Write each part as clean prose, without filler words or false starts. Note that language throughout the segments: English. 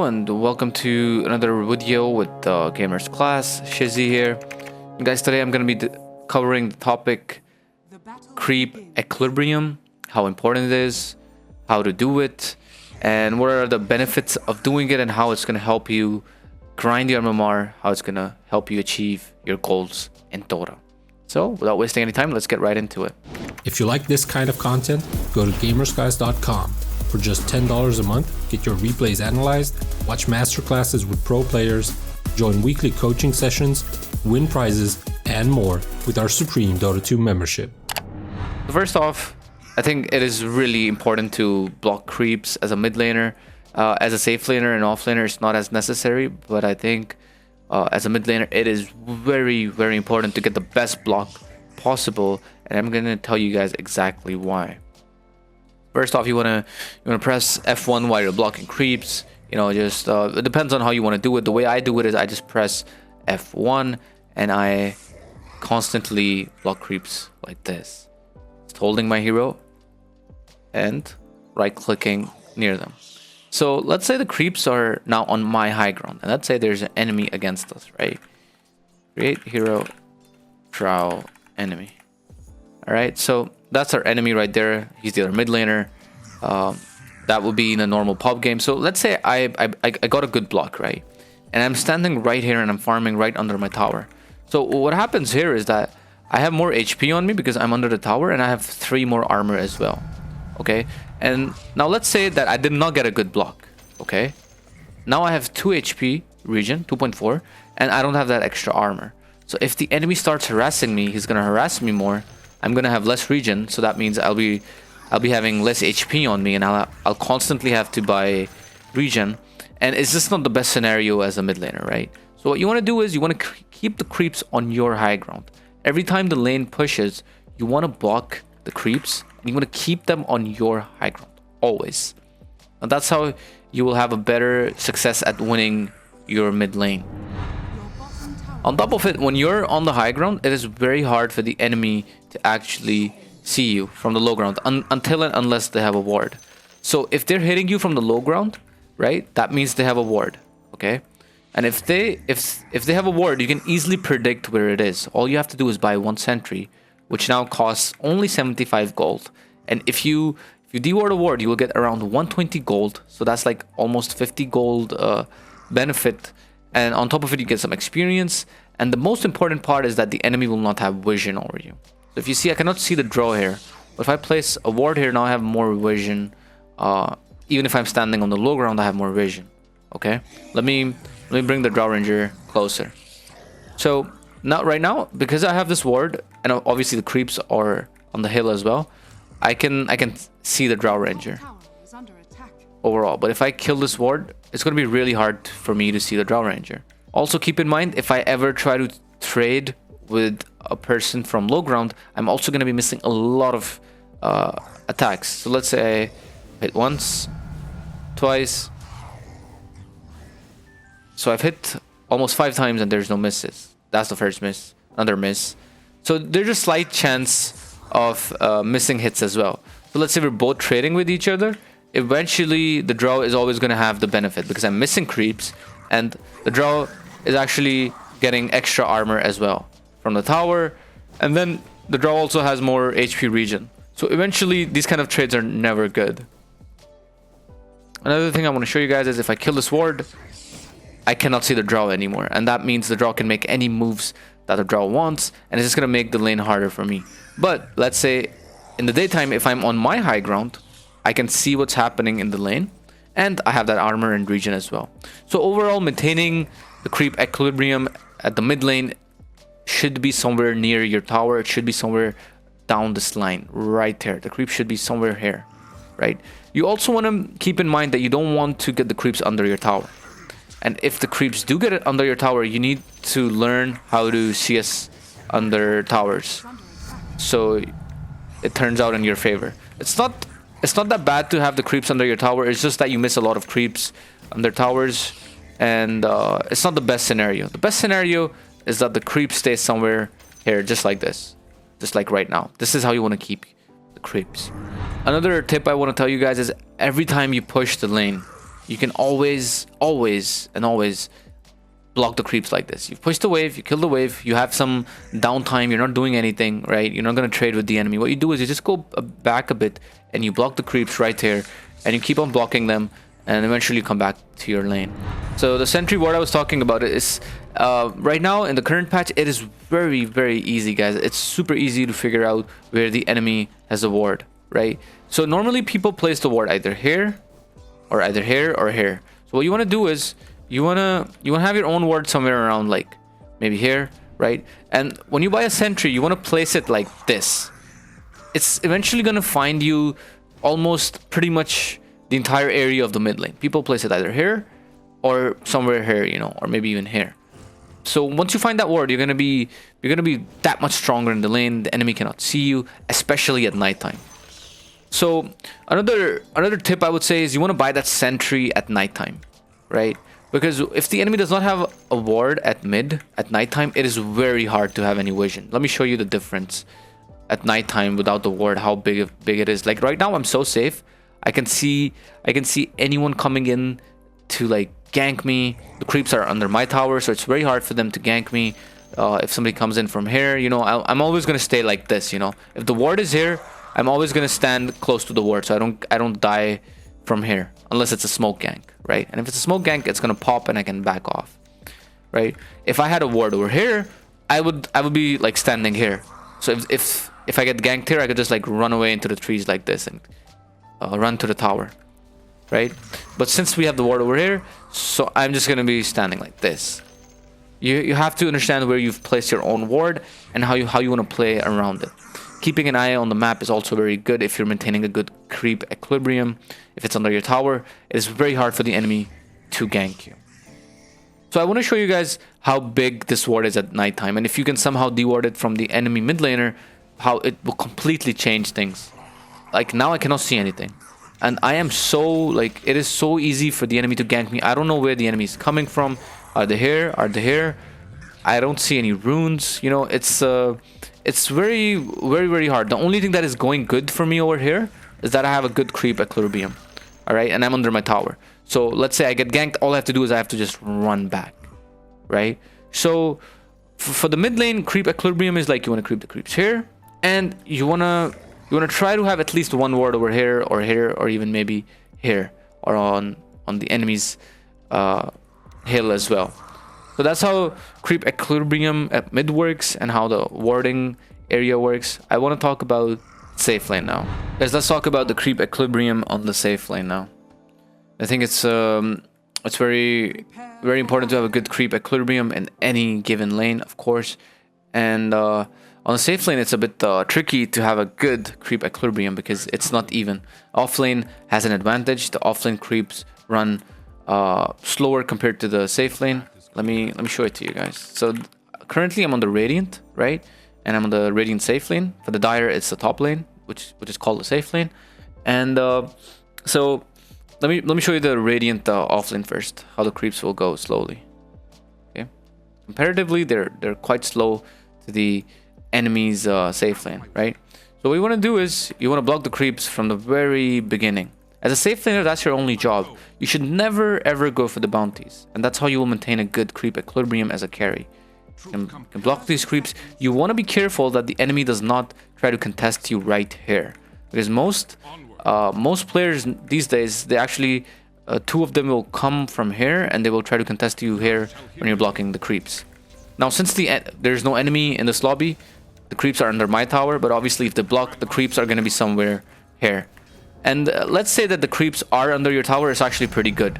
and welcome to another video with Gamers Class. Shizzy here. And guys, today I'm going to be covering the topic creep equilibrium, how important it is, how to do it, and what are the benefits of doing it and how it's going to help you grind your MMR, how it's going to help you achieve your goals in Dota. So without wasting any time, let's get right into it. If you like this kind of content, go to gamersguys.com. For just $10 a month, get your replays analyzed, watch masterclasses with pro players, join weekly coaching sessions, win prizes, and more with our Supreme Dota 2 membership. First off, I think it is really important to block creeps as a mid laner. As a safe laner and off laner, it's not as necessary, but I think as a mid laner, it is very, very important to get the best block possible, and I'm going to tell you guys exactly why. First off, you wanna press F1 while you're blocking creeps. You know, just it depends on how you want to do it. The way I do it is I just press F1 and I constantly block creeps like this. Just holding my hero and right-clicking near them. So let's say the creeps are now on my high ground, and let's say there's an enemy against us, right? Create hero, draw enemy. All right, so that's our enemy right there. He's the other mid laner. That would be in a normal pub game. So let's say I got a good block, right? And I'm standing right here and I'm farming right under my tower. So what happens here is that I have more HP on me because I'm under the tower, and I have 3 more armor as well. Okay, and now let's say that I did not get a good block. Okay, now I have 2 HP regen, 2.4, and I don't have that extra armor. So if the enemy starts harassing me, he's gonna harass me more. I'm gonna have less regen, so that means I'll be having less HP on me, and I'll constantly have to buy regen, and it's just not the best scenario as a mid laner, right? So what you want to do is you want to keep the creeps on your high ground. Every time the lane pushes, you want to block the creeps, and you want to keep them on your high ground always. And that's how you will have a better success at winning your mid lane. On top of it, when you're on the high ground, it is very hard for the enemy to actually see you from the low ground until and unless they have a ward. So if they're hitting you from the low ground, right, that means they have a ward, okay? And if they have a ward, you can easily predict where it is. All you have to do is buy 1 sentry, which now costs only 75 gold. And if you deward a ward, you will get around 120 gold. So that's like almost 50 gold benefit. And on top of it, you get some experience. And the most important part is that the enemy will not have vision over you. So if you see, I cannot see the draw here. But if I place a ward here, now I have more vision. Even if I'm standing on the low ground, I have more vision. Okay, let me bring the draw ranger closer. So now, right now, because I have this ward, and obviously the creeps are on the hill as well, I can see the draw ranger overall. But if I kill this ward, it's going to be really hard for me to see the draw ranger. Also keep in mind, if I ever try to trade with a person from low ground, I'm also going to be missing a lot of attacks. So let's say I hit once, twice. So I've hit almost 5 times and there's no misses. That's the first miss, another miss. So there's a slight chance of missing hits as well. So let's say we're both trading with each other. Eventually the draw is always going to have the benefit because I'm missing creeps, and the draw is actually getting extra armor as well from the tower, and then the draw also has more HP regen. So eventually these kind of trades are never good. Another thing I want to show you guys is if I kill this ward, I cannot see the draw anymore, and that means the draw can make any moves that the draw wants, and it's just going to make the lane harder for me. But let's say in the daytime, if I'm on my high ground, I can see what's happening in the lane, and I have that armor and regen as well. So overall, maintaining the creep equilibrium at the mid lane should be somewhere near your tower. It should be somewhere down this line right there. The creep should be somewhere here, right? You also want to keep in mind that you don't want to get the creeps under your tower. And if the creeps do get it under your tower, you need to learn how to CS under towers, so it turns out in your favor. It's not that bad to have the creeps under your tower. It's just that you miss a lot of creeps under towers, and it's not the best scenario. The best scenario is that the creep stays somewhere here, just like this, just like right now. This is how you want to keep the creeps. Another tip I want to tell you guys is every time you push the lane, you can always block the creeps like this. You've pushed the wave, you kill the wave, you have some downtime, you're not doing anything, right? You're not going to trade with the enemy. What you do is you just go back a bit and you block the creeps right here, and you keep on blocking them, and eventually you come back to your lane. So the Sentry Ward I was talking about is right now in the current patch, it is very easy, guys. It's super easy to figure out where the enemy has a ward, right? So normally people place the ward either here or here. So what you want to do is you want to have your own ward somewhere around, like maybe here, right? And when you buy a sentry, you want to place it like this. It's eventually going to find you almost pretty much the entire area of the mid lane. People place it either here or somewhere here, you know, or maybe even here. So once you find that ward, you're gonna be that much stronger in the lane. The enemy cannot see you, especially at nighttime. So another tip I would say is you want to buy that sentry at nighttime, right? Because if the enemy does not have a ward at nighttime, it is very hard to have any vision. Let me show you the difference at nighttime without the ward, how big it is. Like right now, I'm so safe. I can see anyone coming in to like gank me. The creeps are under my tower, so it's very hard for them to gank me. If somebody comes in from here, you know, I'm always gonna stay like this. You know, if the ward is here, I'm always gonna stand close to the ward, so I don't die from here unless it's a smoke gank, right? And if it's a smoke gank, it's gonna pop and I can back off, right? If I had a ward over here, I would be like standing here. So if I get ganked here, I could just like run away into the trees like this and run to the tower, right? But since we have the ward over here, so I'm just gonna be standing like this. You have to understand where you've placed your own ward and how you want to play around it. Keeping an eye on the map is also very good if you're maintaining a good creep equilibrium. If it's under your tower, it is very hard for the enemy to gank you. So I want to show you guys how big this ward is at nighttime, and if you can somehow deward it from the enemy mid laner, how it will completely change things. Like now I cannot see anything, and I am so like, it is so easy for the enemy to gank me. I don't know where the enemy is coming from. Are they here? Are they here? I don't see any runes. You know, it's very hard. The only thing that is going good for me over here is that I have a good creep equilibrium. All right, and I'm under my tower. So let's say I get ganked, all I have to do is I have to just run back, right? So for the mid lane, creep equilibrium is like you want to creep the creeps here, and you wanna try to have at least one ward over here, or even maybe here, or on the enemy's hill as well. So that's how creep equilibrium at mid works and how the warding area works. I want to talk about Safelane now. Guys, let's talk about the creep equilibrium on the Safelane now. I think it's very important to have a good creep equilibrium in any given lane, of course. And on the Safelane, it's a bit tricky to have a good creep equilibrium because it's not even. Offlane has an advantage. The offlane creeps run slower compared to the Safelane. Let me show it to you guys. So currently I'm on the Radiant, right? And I'm on the Radiant safe lane. For the Dire, it's the top lane, which is called the safe lane. And so let me show you the Radiant offlane first. How the creeps will go slowly. Okay. Comparatively, they're quite slow to the enemy's safe lane, right? So what you want to do is you want to block the creeps from the very beginning. As a safe laner, that's your only job. You should never ever go for the bounties, and that's how you will maintain a good creep equilibrium as a carry. You can block these creeps. You want to be careful that the enemy does not try to contest you right here, because most players these days, they actually two of them will come from here and they will try to contest you here when you're blocking the creeps. Now, since there's no enemy in this lobby, the creeps are under my tower, but obviously if they block, the creeps are going to be somewhere here. And let's say that the creeps are under your tower, it's actually pretty good.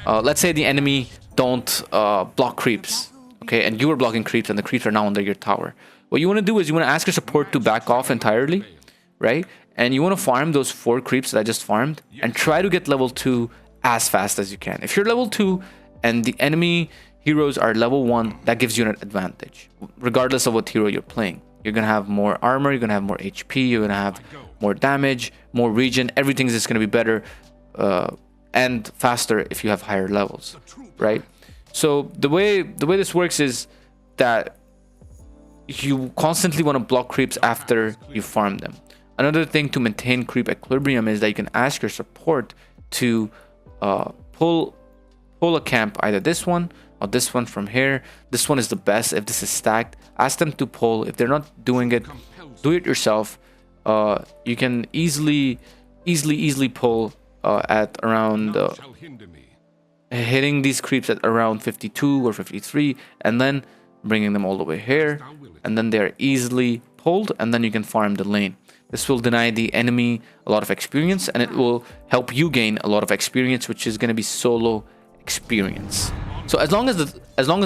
Let's say the enemy don't block creeps, okay, and you are blocking creeps and the creeps are now under your tower. What you want to do is you want to ask your support to back off entirely, right? And you want to farm those 4 creeps that I just farmed and try to get level 2 as fast as you can. If you're level 2 and the enemy heroes are level 1, that gives you an advantage, regardless of what hero you're playing. You're going to have more armor, you're going to have more HP, you're going to have more damage, more regen. Everything's just going to be better and faster if you have higher levels, right? So the way this works is that you constantly want to block creeps after you farm them. Another thing to maintain creep equilibrium is that you can ask your support to pull a camp, either this one or this one from here. This one is the best if this is stacked. Ask them to pull. If they're not doing it, do it yourself. You can easily pull at around hitting these creeps at around 52 or 53, and then bringing them all the way here, and then they're easily pulled, and then you can farm the lane. This will deny the enemy a lot of experience, and it will help you gain a lot of experience, which is going to be solo experience. So as long as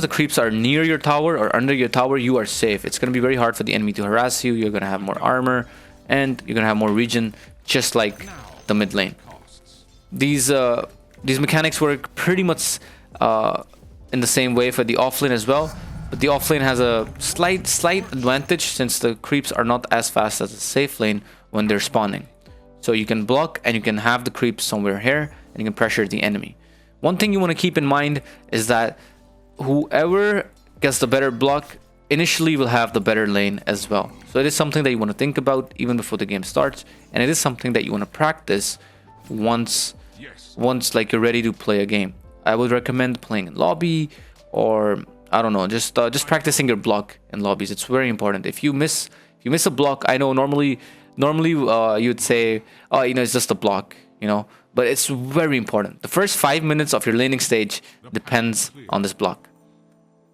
the creeps are near your tower or under your tower, you are safe. It's going to be very hard for the enemy to harass you. You're going to have more armor, and you're going to have more regen, just like the mid lane. These mechanics work pretty much in the same way for the offlane as well, but the offlane has a slight advantage since the creeps are not as fast as the safe lane when they're spawning. So you can block and you can have the creeps somewhere here, and you can pressure the enemy. One thing you want to keep in mind is that whoever gets the better block initially will have the better lane as well. So it is something that you want to think about even before the game starts, and it is something that you want to practice once like you're ready to play a game. I would recommend playing in lobby, or I don't know, just practicing your block in lobbies. It's very important. If you miss a block, I know normally you'd say, oh, it's just a block, but it's very important. The first 5 minutes of your laning stage depends on this block.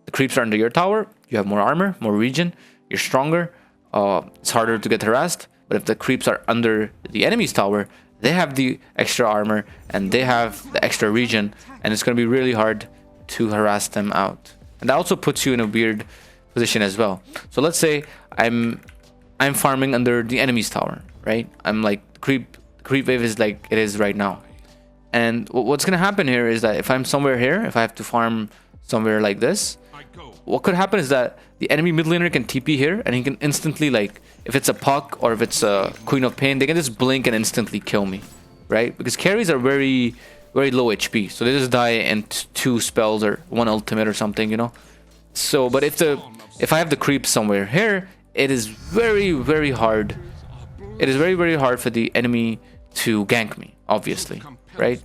The creeps are under your tower, you have more armor, more regen, you're stronger, it's harder to get harassed. But if the creeps are under the enemy's tower, they have the extra armor and they have the extra regen, and it's going to be really hard to harass them out. And that also puts you in a weird position as well. So let's say I'm farming under the enemy's tower, right? I'm like, creep wave is like it is right now. And what's going to happen here is that if I'm somewhere here, if I have to farm somewhere like this, what could happen is that the enemy mid laner can TP here, and he can instantly, like, if it's a Puck or if it's a Queen of Pain, they can just blink and instantly kill me, right? Because carries are very low HP, so they just die in 2 spells or 1 ultimate or something, So, but if I have the creep somewhere here, it is very hard. It is very hard for the enemy to gank me, obviously, right?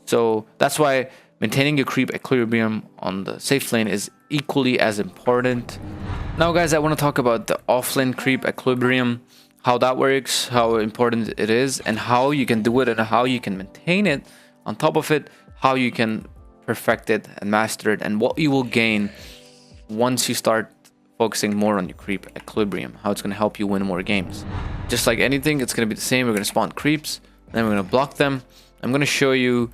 So that's why maintaining your creep equilibrium on the safe lane is equally as important. Now, guys, I want to talk about the offlane creep equilibrium, how that works, how important it is, and how you can do it and how you can maintain it. On top of it, how you can perfect it and master it, and what you will gain once you start focusing more on your creep equilibrium, how it's going to help you win more games. Just like anything, it's going to be the same. We're going to spawn creeps, then we're going to block them. I'm going to show you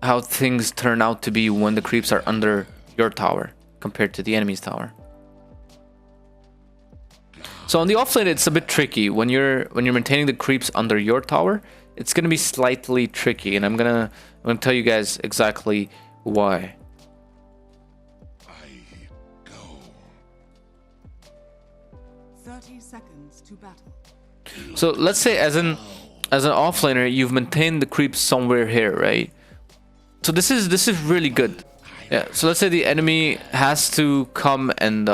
how things turn out to be when the creeps are under your tower compared to the enemy's tower. So on the offlane, it's a bit tricky. When you're maintaining the creeps under your tower, it's going to be slightly tricky, and I'm gonna tell you guys exactly why. I go. 30 seconds to battle. So let's say as an offlaner, you've maintained the creeps somewhere here, right? So this is really good. Yeah. So let's say the enemy has to come and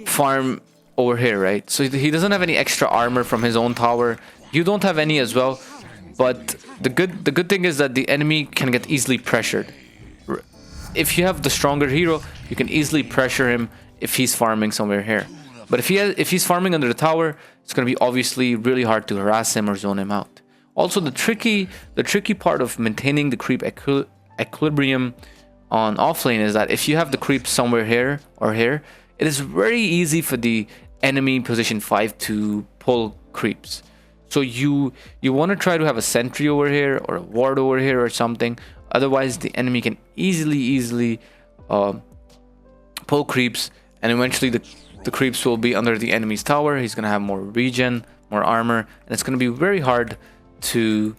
farm over here, right? So he doesn't have any extra armor from his own tower. You don't have any as well. But the good thing is that the enemy can get easily pressured. If you have the stronger hero, you can easily pressure him if he's farming somewhere here. But if he's farming under the tower, it's going to be obviously really hard to harass him or zone him out. Also, the tricky part of maintaining the creep equilibrium on offlane is that if you have the creep somewhere here or here, it is very easy for the enemy position 5 to pull creeps. So you want to try to have a sentry over here or a ward over here or something. Otherwise, the enemy can easily pull creeps, and eventually the creeps will be under the enemy's tower. He's gonna have more regen, more armor, and it's gonna be very hard to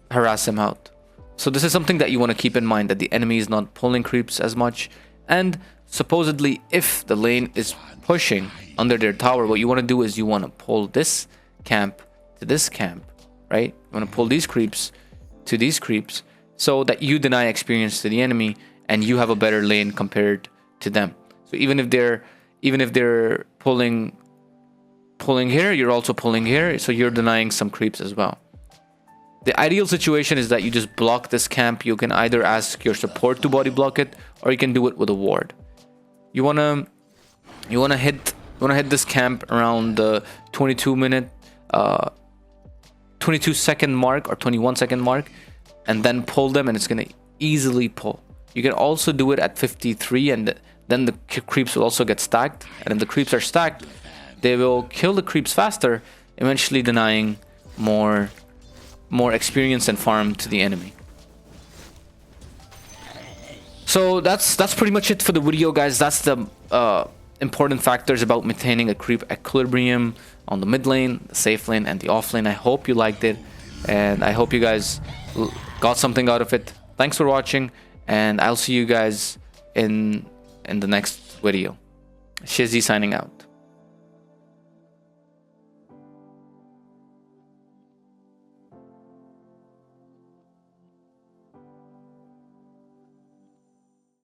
harass him out. So this is something that you want to keep in mind, that the enemy is not pulling creeps as much. And supposedly, if the lane is pushing under their tower, what you want to do is you want to pull this camp to this camp, right? You want to pull these creeps to these creeps so that you deny experience to the enemy and you have a better lane compared to them. So even if they're pulling here, you're also pulling here, so you're denying some creeps as well. The ideal situation is that you just block this camp. You can either ask your support to body block it, or you can do it with a ward. You wanna hit this camp around the 22-second mark or 21-second mark, and then pull them, and it's gonna easily pull. You can also do it at 53, and then the creeps will also get stacked. And if the creeps are stacked, they will kill the creeps faster, eventually denying more experience and farm to the enemy. So that's pretty much it for the video, guys. That's the important factors about maintaining a creep equilibrium on the mid lane, the safe lane, and the off lane. I hope you liked it, and I hope you guys got something out of it. Thanks for watching, and I'll see you guys in the next video. Shizzy signing out.